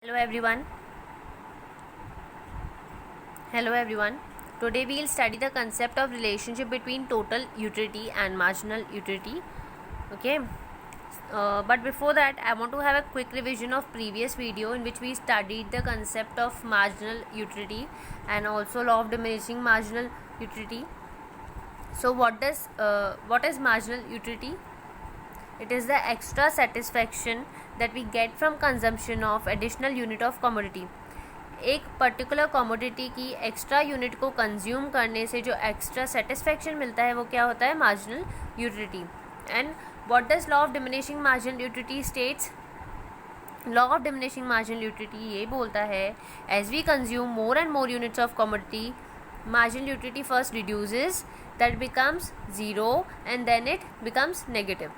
Hello everyone. Hello everyone. Today we will study the concept of relationship between total utility and marginal utility. Okay. But before that, I want to have a quick revision of previous video in which we studied the concept of marginal utility and also law of diminishing marginal utility. So what is marginal utility? It is the extra satisfaction that we get from consumption of additional unit of commodity. एक particular commodity की extra unit को consume करने से जो extra satisfaction मिलता है वो क्या होता है? Marginal utility. And what does law of diminishing marginal utility states? Law of diminishing marginal utility ये बोलता है as we consume more and more units of commodity marginal utility first reduces, that becomes zero and then it becomes negative.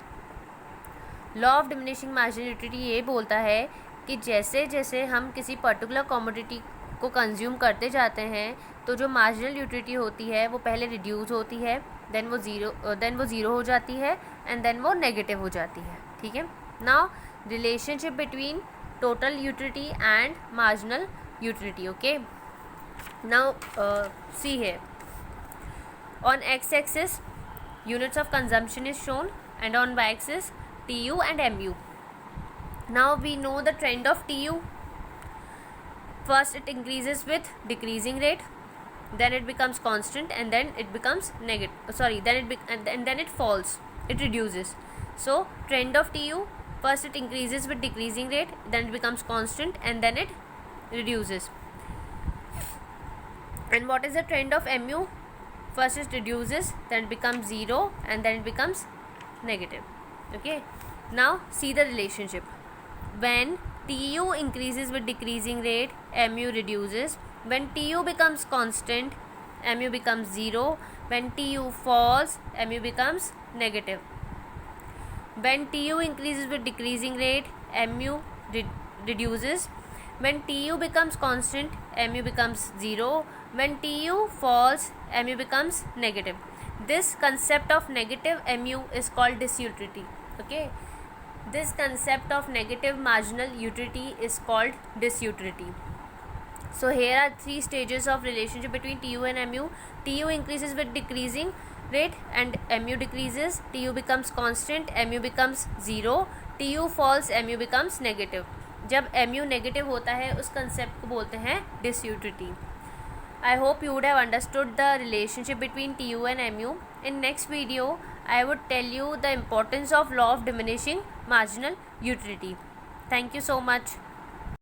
Law of diminishing marginal utility ये बोलता है कि जैसे जैसे हम किसी पर्टिकुलर कमोडिटी को कंज्यूम करते जाते हैं तो जो मार्जिनल यूटिलिटी होती है वो पहले रिड्यूस होती है, देन वो ज़ीरो हो जाती है एंड देन वो नेगेटिव हो जाती है. ठीक है. Now relationship between total utility and marginal utility. Okay. Now see है on x-axis units of consumption is shown and on y-axis TU and MU. Now we know the trend of TU. First it increases with decreasing rate, then it becomes constant and then it becomes then it falls, it reduces. So trend of TU, first it increases with decreasing rate, then it becomes constant and then it reduces. And what is the trend of MU? First it reduces, then it becomes zero and then it becomes negative. Okay. Now see the relationship. When TU increases with decreasing rate, MU reduces. When TU becomes constant, MU becomes zero. When TU falls, MU becomes negative. When TU increases with decreasing rate, MU reduces. When TU becomes constant, MU becomes zero. When TU falls, MU becomes negative. This concept of negative MU is called disutility. Okay. This concept of negative marginal utility is called disutility. So here are three stages of relationship between TU and MU. TU increases with decreasing rate and MU decreases. TU becomes constant, MU becomes zero. TU falls, MU becomes negative. जब MU negative होता है उस concept को बोलते हैं disutility. I hope you would have understood the relationship between TU and MU. In next video, I would tell you the importance of law of diminishing marginal utility. Thank you so much.